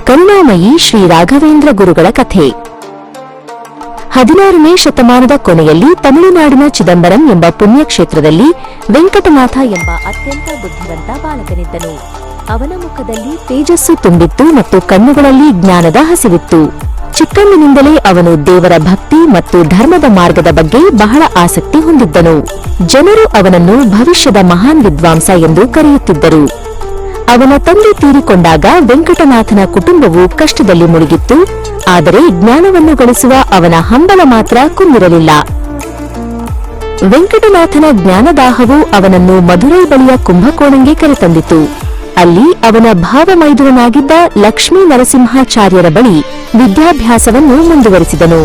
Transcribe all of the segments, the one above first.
ಕರುಣಾಮಯಿ ಶ್ರೀ ರಾಘವೇಂದ್ರ ಗುರುಗಳ ಕಥೆ. 16ನೇ ಶತಮಾನದ ಕೊನೆಯಲ್ಲಿ ತಮಿಳುನಾಡಿನ ಚಿದಂಬರಂ ಎಂಬ ಪುಣ್ಯಕ್ಷೇತ್ರದಲ್ಲಿ ವೆಂಕಟನಾಥ ಎಂಬ ಅತ್ಯಂತ ಬುದ್ಧಿವಂತ ಬಾಲಕನಿದ್ದನು. ಅವನ ಮುಖದಲ್ಲಿ ತೇಜಸ್ಸು ತುಂಬಿತ್ತು ಮತ್ತು ಕಣ್ಣುಗಳಲ್ಲಿ ಜ್ಞಾನದ ಹಸಿವಿತ್ತು. ಚಿಕ್ಕಂದಿನಿಂದಲೇ ಅವನು ದೇವರ ಭಕ್ತಿ ಮತ್ತು ಧರ್ಮದ ಮಾರ್ಗದ ಬಗ್ಗೆ ಬಹಳ ಆಸಕ್ತಿ ಹೊಂದಿದ್ದನು. ಜನರು ಅವನನ್ನು ಭವಿಷ್ಯದ ಮಹಾನ್ ವಿದ್ವಾಂಸ ಎಂದು ಕರೆಯುತ್ತಿದ್ದರು. ಅವನ ತಂದೆ ತೀರಿಕೊಂಡಾಗ ವೆಂಕಟನಾಥನ ಕುಟುಂಬವು ಕಷ್ಟದಲ್ಲಿ ಮುಳುಗಿತ್ತು. ಆದರೆ ಜ್ಞಾನವನ್ನು ಗಳಿಸುವ ಅವನ ಹಂಬಲ ಮಾತ್ರ ಕುಂದಿರಲಿಲ್ಲ. ವೆಂಕಟನಾಥನ ಜ್ಞಾನದಾಹವು ಅವನನ್ನು ಮಧುರೈ ಬಳಿಯ ಕುಂಭಕೋಣಂಗೆ ಕರೆತಂದಿತು. ಅಲ್ಲಿ ಅವನ ಭಾವಮೈದುವನಾಗಿದ್ದ ಲಕ್ಷ್ಮೀ ನರಸಿಂಹಾಚಾರ್ಯರ ಬಳಿ ವಿದ್ಯಾಭ್ಯಾಸವನ್ನು ಮುಂದುವರಿಸಿದನು.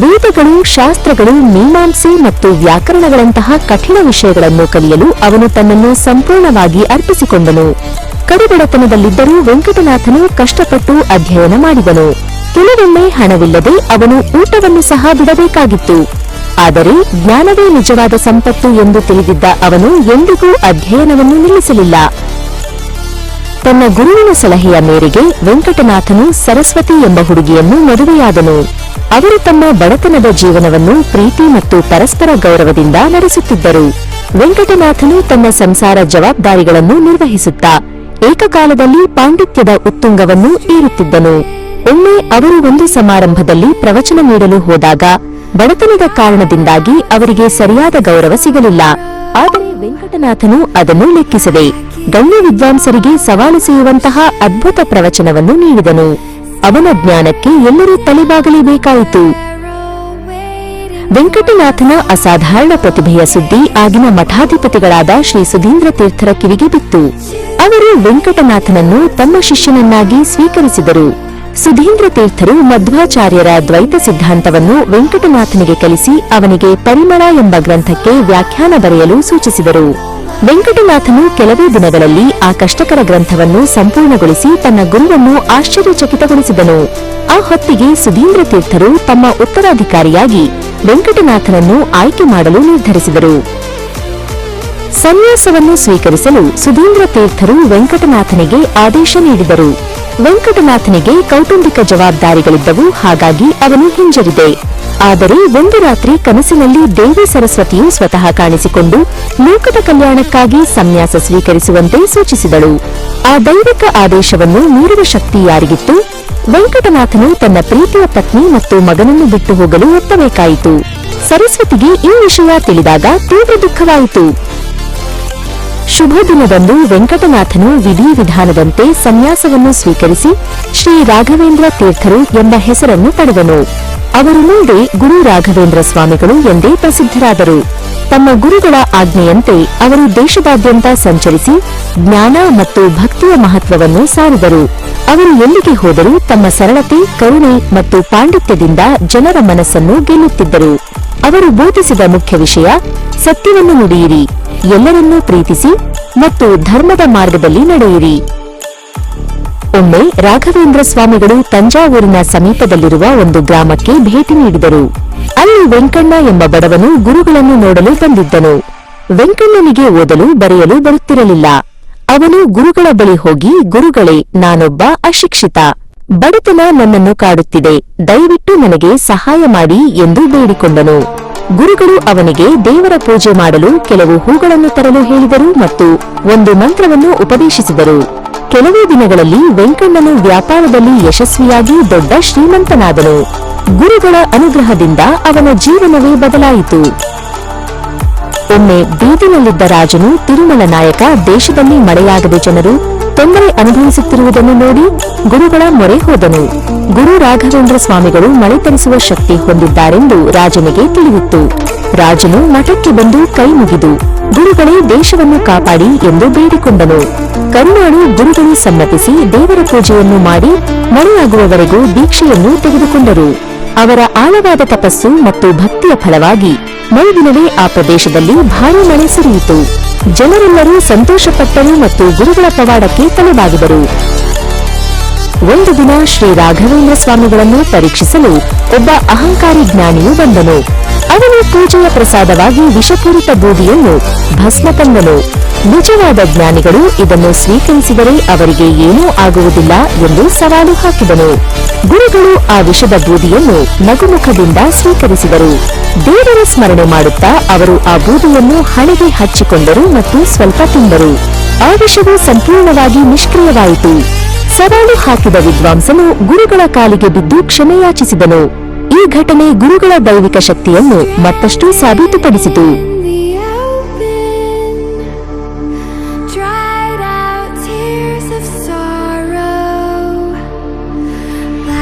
ವೇದಗಳು, ಶಾಸ್ತ್ರಗಳು, ಮೀಮಾಂಸೆ ಮತ್ತು ವ್ಯಾಕರಣಗಳಂತಹ ಕಠಿಣ ವಿಷಯಗಳನ್ನು ಕಲಿಯಲು ಅವನು ತನ್ನನ್ನು ಸಂಪೂರ್ಣವಾಗಿ ಅರ್ಪಿಸಿಕೊಂಡನು. ಕಡುಬಡತನದಲ್ಲಿದ್ದರೂ ವೆಂಕಟನಾಥನು ಕಷ್ಟಪಟ್ಟು ಅಧ್ಯಯನ ಮಾಡಿದನು. ಕೆಲವೊಮ್ಮೆ ಹಣವಿಲ್ಲದೆ ಅವನು ಊಟವನ್ನು ಸಹ ಬಿಡಬೇಕಾಗಿತ್ತು. ಆದರೆ ಜ್ಞಾನವೇ ನಿಜವಾದ ಸಂಪತ್ತು ಎಂದು ತಿಳಿದಿದ್ದ ಅವನು ಎಂದಿಗೂ ಅಧ್ಯಯನವನ್ನು ನಿಲ್ಲಿಸಲಿಲ್ಲ. ತನ್ನ ಗುರುವಿನ ಸಲಹೆಯ ಮೇರೆಗೆ ವೆಂಕಟನಾಥನು ಸರಸ್ವತಿ ಎಂಬ ಹುಡುಗಿಯನ್ನು ಮದುವೆಯಾದನು. ಅವರು ತಮ್ಮ ಬಡತನದ ಜೀವನವನ್ನು ಪ್ರೀತಿ ಮತ್ತು ಪರಸ್ಪರ ಗೌರವದಿಂದ ನಡೆಸುತ್ತಿದ್ದರು. ವೆಂಕಟನಾಥನು ತನ್ನ ಸಂಸಾರ ಜವಾಬ್ದಾರಿಗಳನ್ನು ನಿರ್ವಹಿಸುತ್ತಾ ಏಕಕಾಲದಲ್ಲಿ ಪಾಂಡಿತ್ಯದ ಉತ್ತುಂಗವನ್ನು ಏರುತ್ತಿದ್ದನು. ಒಮ್ಮೆ ಅವರು ಒಂದು ಸಮಾರಂಭದಲ್ಲಿ ಪ್ರವಚನ ನೀಡಲು ಹೋದಾಗ ಬಡತನದ ಕಾರಣದಿಂದಾಗಿ ಅವರಿಗೆ ಸರಿಯಾದ ಗೌರವ ಸಿಗಲಿಲ್ಲ. ಆದರೆ ವೆಂಕಟನಾಥನು ಅದನ್ನು ಲೆಕ್ಕಿಸದೆ ಗಣ್ಯ ವಿದ್ವಾಂಸರಿಗೆ ಸವಾಲು ಸೇಯುವಂತಹ ಅದ್ಭುತ ಪ್ರವಚನವನ್ನು ನೀಡಿದನು. ಅವನ ಜ್ಞಾನಕ್ಕೆ ಎಲ್ಲರೂ ತಲೆಬಾಗಲೇಬೇಕಾಯಿತು. ವೆಂಕಟನಾಥನ ಅಸಾಧಾರಣ ಪ್ರತಿಭೆಯ ಸುದ್ದಿ ಆಗಿನ ಮಠಾಧಿಪತಿಗಳಾದ ಶ್ರೀ ಸುಧೀಂದ್ರ ತೀರ್ಥರ ಕಿವಿಗೆ ಬಿತ್ತು. ಅವರು ವೆಂಕಟನಾಥನನ್ನು ತಮ್ಮ ಶಿಷ್ಯನನ್ನಾಗಿ ಸ್ವೀಕರಿಸಿದರು. ಸುಧೀಂದ್ರ ತೀರ್ಥರು ಮಧ್ವಾಚಾರ್ಯರ ದ್ವೈತ ಸಿದ್ಧಾಂತವನ್ನು ವೆಂಕಟನಾಥನಿಗೆ ಕಲಿಸಿ ಅವನಿಗೆ ಪರಿಮಳ ಎಂಬ ಗ್ರಂಥಕ್ಕೆ ವ್ಯಾಖ್ಯಾನ ಬರೆಯಲು ಸೂಚಿಸಿದರು. ವೆಂಕಟನಾಥನು ಕೆಲವೇ ದಿನಗಳಲ್ಲಿ ಆ ಕಷ್ಟಕರ ಗ್ರಂಥವನ್ನು ಸಂಪೂರ್ಣಗೊಳಿಸಿ ತನ್ನ ಗುರುವನ್ನು ಆಶ್ಚರ್ಯಚಕಿತಗೊಳಿಸಿದನು. ಆ ಹೊತ್ತಿಗೆ ಸುಧೀಂದ್ರ ತೀರ್ಥರು ತಮ್ಮ ಉತ್ತರಾಧಿಕಾರಿಯಾಗಿ ವೆಂಕಟನಾಥನನ್ನು ಆಯ್ಕೆ ಮಾಡಲು ನಿರ್ಧರಿಸಿದರು. ಸನ್ಯಾಸವನ್ನು ಸ್ವೀಕರಿಸಲು ಸುಧೀಂದ್ರ ತೀರ್ಥರು ವೆಂಕಟನಾಥನಿಗೆ ಆದೇಶ ನೀಡಿದರು. ವೆಂಕಟನಾಥನಿಗೆ ಕೌಟುಂಬಿಕ ಜವಾಬ್ದಾರಿಗಳಿದ್ದವು, ಹಾಗಾಗಿ ಅವನು ಹಿಂಜರಿದೆ. ಆದರೆ ಒಂದು ರಾತ್ರಿ ಕನಸಿನಲ್ಲಿ ದೇವಿ ಸರಸ್ವತಿಯು ಸ್ವತಃ ಕಾಣಿಸಿಕೊಂಡು ಲೋಕದ ಕಲ್ಯಾಣಕ್ಕಾಗಿ ಸನ್ಯಾಸ ಸ್ವೀಕರಿಸುವಂತೆ ಸೂಚಿಸಿದಳು. ಆ ದೈವಿಕ ಆದೇಶವನ್ನು ಮೀರುವ ಶಕ್ತಿ ಯಾರಿಗಿತ್ತು? ವೆಂಕಟನಾಥನು ತನ್ನ ಪ್ರೀತಿಯ ಪತ್ನಿ ಮತ್ತು ಮಗನನ್ನು ಬಿಟ್ಟು ಹೋಗಲು ಒಪ್ಪಬೇಕಾಯಿತು. ಸರಸ್ವತಿಗೆ ಈ ವಿಷಯ ತಿಳಿದಾಗ ತೀವ್ರ ದುಃಖವಾಯಿತು. ಶುಭ ದಿನದಂದು ವೆಂಕಟನಾಥನು ವಿಧಿವಿಧಾನದಂತೆ ಸನ್ಯಾಸವನ್ನು ಸ್ವೀಕರಿಸಿ ಶ್ರೀ ರಾಘವೇಂದ್ರ ತೀರ್ಥರು ಎಂಬ ಹೆಸರನ್ನು ಪಡೆದನು. ಅವರು ಮುಂದೆ ಗುರು ರಾಘವೇಂದ್ರ ಸ್ವಾಮಿಗಳು ಎಂದೇ ಪ್ರಸಿದ್ಧರಾದರು. ತಮ್ಮ ಗುರುಗಳ ಆಜ್ಞೆಯಂತೆ ಅವರು ದೇಶದಾದ್ಯಂತ ಸಂಚರಿಸಿ ಜ್ಞಾನ ಮತ್ತು ಭಕ್ತಿಯ ಮಹತ್ವವನ್ನು ಸಾರಿದರು. ಅವರು ಎಲ್ಲಿಗೆ ಹೋದರೂ ತಮ್ಮ ಸರಳತೆ, ಕರುಣೆ ಮತ್ತು ಪಾಂಡಿತ್ಯದಿಂದ ಜನರ ಮನಸ್ಸನ್ನು ಗೆಲ್ಲುತ್ತಿದ್ದರು. ಅವರು ಬೋಧಿಸಿದ ಮುಖ್ಯ ವಿಷಯ ಸತ್ಯವನ್ನು ನುಡಿಯಿರಿ, ಎಲ್ಲರನ್ನೂ ಪ್ರೀತಿಸಿ ಮತ್ತು ಧರ್ಮದ ಮಾರ್ಗದಲ್ಲಿ ನಡೆಯಿರಿ. ಒಮ್ಮೆ ರಾಘವೇಂದ್ರ ಸ್ವಾಮಿಗಳು ತಂಜಾವೂರಿನ ಸಮೀಪದಲ್ಲಿರುವ ಒಂದು ಗ್ರಾಮಕ್ಕೆ ಭೇಟಿ ನೀಡಿದರು. ಅಲ್ಲಿ ವೆಂಕಣ್ಣ ಎಂಬ ಬಡವನು ಗುರುಗಳನ್ನು ನೋಡಲು ಬಂದಿದ್ದನು. ವೆಂಕಣ್ಣನಿಗೆ ಓದಲು ಬರೆಯಲು ಬರುತ್ತಿರಲಿಲ್ಲ. ಅವನು ಗುರುಗಳ ಬಳಿ ಹೋಗಿ, ಗುರುಗಳೇ, ನಾನೊಬ್ಬ ಅಶಿಕ್ಷಿತ, ಬಡತನ ನನ್ನನ್ನು ಕಾಡುತ್ತಿದೆ, ದಯವಿಟ್ಟು ನನಗೆ ಸಹಾಯ ಮಾಡಿ ಎಂದು ಬೇಡಿಕೊಂಡನು. ಗುರುಗಳು ಅವನಿಗೆ ದೇವರ ಪೂಜೆ ಮಾಡಲು ಕೆಲವು ಹೂಗಳನ್ನು ತರಲು ಹೇಳಿದರು ಮತ್ತು ಒಂದು ಮಂತ್ರವನ್ನು ಉಪದೇಶಿಸಿದರು. ಕೆಲವೇ ದಿನಗಳಲ್ಲಿ ವೆಂಕಣ್ಣನು ವ್ಯಾಪಾರದಲ್ಲಿ ಯಶಸ್ವಿಯಾಗಿ ದೊಡ್ಡ ಶ್ರೀಮಂತನಾದನು. ಗುರುಗಳ ಅನುಗ್ರಹದಿಂದ ಅವನ ಜೀವನವೇ ಬದಲಾಯಿತು. ಒಮ್ಮೆ ಬೀದಿನಲ್ಲಿದ್ದ ರಾಜನು ತಿರುಮಲ ನಾಯಕ ದೇಶದಲ್ಲಿ ಮಳೆಯಾಗದೆ ಜನರು ತೊಂದರೆ ಅನುಭವಿಸುತ್ತಿರುವುದನ್ನು ನೋಡಿ ಗುರುಗಳ ಮೊರೆ ಹೋದನು. ಗುರು ರಾಘವೇಂದ್ರ ಸ್ವಾಮಿಗಳು ಮಳೆ ತರಿಸುವ ಶಕ್ತಿ ಹೊಂದಿದ್ದಾರೆಂದು ರಾಜನಿಗೆ ತಿಳಿದಿತ್ತು. ರಾಜನು ಮಠಕ್ಕೆ ಬಂದು ಕೈ ಮುಗಿದು, ಗುರುಗಳೇ, ದೇಶವನ್ನು ಕಾಪಾಡಿ ಎಂದು ಬೇಡಿಕೊಂಡನು. ಕರುಣಾಳು ಗುರುಗಳು ಸಮ್ಮತಿಸಿ ದೇವರ ಪೂಜೆಯನ್ನು ಮಾಡಿ ಮಳೆಯಾಗುವವರೆಗೂ ದೀಕ್ಷೆಯನ್ನು ತೆಗೆದುಕೊಂಡರು. ಅವರ ಆಳವಾದ ತಪಸ್ಸು ಮತ್ತು ಭಕ್ತಿಯ ಫಲವಾಗಿ ಮರುದಿನವೇ ಆ ಪ್ರದೇಶದಲ್ಲಿ ಭಾರೀ ಮಳೆ ಸುರಿಯಿತು. ಜನರೆಲ್ಲರೂ ಸಂತೋಷಪಟ್ಟರು ಮತ್ತು ಗುರುಗಳ ಪವಾಡಕ್ಕೆ ತಲೆಬಾಗಿದರು. ಒಂದು ದಿನ ಶ್ರೀ ರಾಘವೇಂದ್ರ ಸ್ವಾಮಿಗಳನ್ನು ಪರೀಕ್ಷಿಸಲು ಒಬ್ಬ ಅಹಂಕಾರಿ ಜ್ಞಾನಿಯು ಬಂದನು. ಅವನು ಪೂಜೆಯ ಪ್ರಸಾದವಾಗಿ ವಿಷಪೂರಿತ ಬೂದಿಯನ್ನು ಭಸ್ಮ ತಂದನು. ನಿಜವಾದ ಜ್ಞಾನಿಗಳು ಇದನ್ನು ಸ್ವೀಕರಿಸಿದರೆ ಅವರಿಗೆ ಏನೂ ಆಗುವುದಿಲ್ಲ ಎಂದು ಸವಾಲು ಹಾಕಿದನು. ಗುರುಗಳು ಆ ವಿಷದ ಬೂದಿಯನ್ನು ನಗುಮುಖದಿಂದ ಸ್ವೀಕರಿಸಿದರು. ದೇವರ ಸ್ಮರಣೆ ಮಾಡುತ್ತಾ ಅವರು ಆ ಬೂದಿಯನ್ನು ಹಣೆಗೆ ಹಚ್ಚಿಕೊಂಡರು ಮತ್ತು ಸ್ವಲ್ಪ ತಿಂದರು. ಆ ವಿಷವು ಸಂಪೂರ್ಣವಾಗಿ ನಿಷ್ಕ್ರಿಯವಾಯಿತು. ಸವಾಲು ಹಾಕಿದ ವಿದ್ವಾಂಸನು ಗುರುಗಳ ಕಾಲಿಗೆ ಬಿದ್ದು ಕ್ಷಮೆಯಾಚಿಸಿದನು. ಈ ಘಟನೆ ಗುರುಗಳ ದೈವಿಕ ಶಕ್ತಿಯನ್ನು ಮತ್ತಷ್ಟು ಸಾಬೀತುಪಡಿಸಿತು.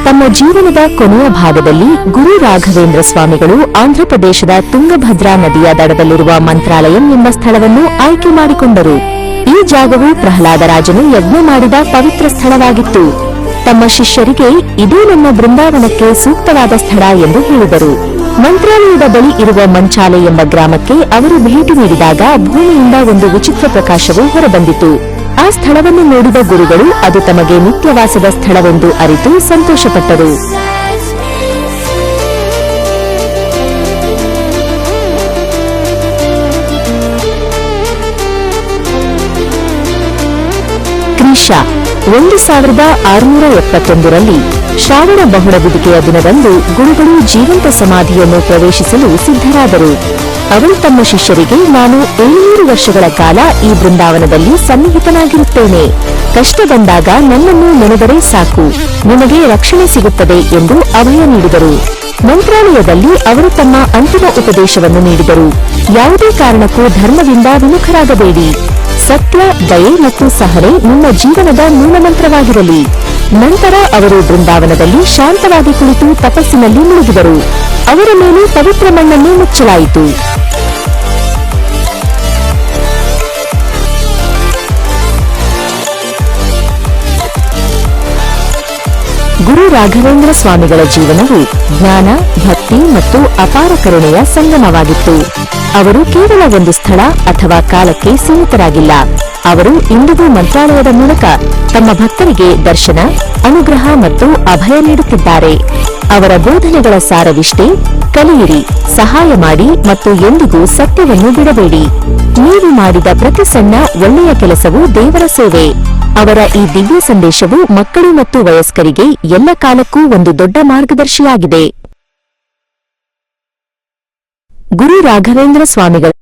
ತಮ್ಮ ಜೀವನದ ಕೊನೆಯ ಭಾಗದಲ್ಲಿ ಗುರು ರಾಘವೇಂದ್ರ ಸ್ವಾಮಿಗಳು ಆಂಧ್ರಪ್ರದೇಶದ ತುಂಗಭದ್ರಾ ನದಿಯ ದಡದಲ್ಲಿರುವ ಮಂತ್ರಾಲಯಂ ಎಂಬ ಸ್ಥಳವನ್ನು ಆಯ್ಕೆ ಮಾಡಿಕೊಂಡರು. ಈ ಜಾಗವು ಪ್ರಹ್ಲಾದರಾಜನು ಯಜ್ಞ ಮಾಡಿದ ಪವಿತ್ರ ಸ್ಥಳವಾಗಿತ್ತು. ತಮ್ಮ ಶಿಷ್ಯರಿಗೆ ಇದೇ ನಮ್ಮ ಬೃಂದಾವನಕ್ಕೆ ಸೂಕ್ತವಾದ ಸ್ಥಳ ಎಂದು ಹೇಳಿದರು. ಮಂತ್ರಾಲಯದ ಬಳಿ ಇರುವ ಮಂಚಾಲೆ ಎಂಬ ಗ್ರಾಮಕ್ಕೆ ಅವರು ಭೇಟಿ ನೀಡಿದಾಗ ಭೂಮಿಯಿಂದ ಒಂದು ವಿಚಿತ್ರ ಪ್ರಕಾಶವು ಹೊರಬಂದಿತು. ಆ ಸ್ಥಳವನ್ನು ನೋಡಿದ ಗುರುಗಳು ಅದು ತಮಗೆ ನಿತ್ಯವಾಸದ ಸ್ಥಳವೆಂದು ಅರಿತು ಸಂತೋಷಪಟ್ಟರು. ಕ್ರಿಶ 1671ರಲ್ಲಿ ಶ್ರಾವಣ ಬಹುಳ ಬಿದಿಕೆಯ ದಿನದಂದು ಗುರುಗಳು ಜೀವಂತ ಸಮಾಧಿಯನ್ನು ಪ್ರವೇಶಿಸಲು ಸಿದ್ಧರಾದರು. ಅವರು ತಮ್ಮ ಶಿಷ್ಯರಿಗೆ, ನಾನು 700 ವರ್ಷಗಳ ಕಾಲ ಈ ಬೃಂದಾವನದಲ್ಲಿ ಸನ್ನಿಹಿತನಾಗಿರುತ್ತೇನೆ. ಕಷ್ಟ ಬಂದಾಗ ನನ್ನನ್ನು ನೆನೆದರೆ ಸಾಕು, ನಿಮಗೆ ರಕ್ಷಣೆ ಸಿಗುತ್ತದೆ ಎಂದು ಅಭಯ ನೀಡಿದರು. ಮಂತ್ರಾಲಯದಲ್ಲಿ ಅವರು ತಮ್ಮ ಅಂತಿಮ ಉಪದೇಶವನ್ನು ನೀಡಿದರು. ಯಾವುದೇ ಕಾರಣಕ್ಕೂ ಧರ್ಮದಿಂದ ವಿಮುಖರಾಗಬೇಡಿ. ಸತ್ಯ, ದಯೆ ಮತ್ತು ಸಹನೆ ನಿಮ್ಮ ಜೀವನದ ಮೂಲಮಂತ್ರವಾಗಿರಲಿ. ನಂತರ ಅವರು ಬೃಂದಾವನದಲ್ಲಿ ಶಾಂತವಾಗಿ ಕುಳಿತು ತಪಸ್ಸಿನಲ್ಲಿ ಮುಳುಗಿದರು. ಅವರ ಮೇಲೆ ಪವಿತ್ರ ಮಣ್ಣನ್ನು ಮುಚ್ಚಲಾಯಿತು. ಗುರು ರಾಘವೇಂದ್ರ ಸ್ವಾಮಿಗಳ ಜೀವನವು ಜ್ಞಾನ, ಭಕ್ತಿ ಮತ್ತು ಅಪಾರ ಕರುಣೆಯ ಸಂಗಮವಾಗಿತ್ತು. ಅವರು ಕೇವಲ ಒಂದು ಸ್ಥಳ ಅಥವಾ ಕಾಲಕ್ಕೆ ಸೀಮಿತರಾಗಿಲ್ಲ. ಅವರು ಇಂದಿಗೂ ಮಂತ್ರಾಲಯದ ಮೂಲಕ ತಮ್ಮ ಭಕ್ತರಿಗೆ ದರ್ಶನ, ಅನುಗ್ರಹ ಮತ್ತು ಅಭಯ ನೀಡುತ್ತಿದ್ದಾರೆ. ಅವರ ಬೋಧನೆಗಳ ಸಾರವಿಷ್ಟೇ: ಕಲಿಯಿರಿ, ಸಹಾಯ ಮಾಡಿ ಮತ್ತು ಎಂದಿಗೂ ಸತ್ಯವನ್ನು ಬಿಡಬೇಡಿ. ನೀವು ಮಾಡಿದ ಪ್ರತಿ ಸಣ್ಣ ಒಳ್ಳೆಯ ಕೆಲಸವೂ ದೇವರ ಸೇವೆ. ಅವರ ಈ ದಿವ್ಯ ಸಂದೇಶವು ಮಕ್ಕಳು ಮತ್ತು ವಯಸ್ಕರಿಗೆ ಎಲ್ಲ ಕಾಲಕ್ಕೂ ಒಂದು ದೊಡ್ಡ ಮಾರ್ಗದರ್ಶಿಯಾಗಿದೆ. ಗುರು ರಾಘವೇಂದ್ರ ಸ್ವಾಮಿಗಳು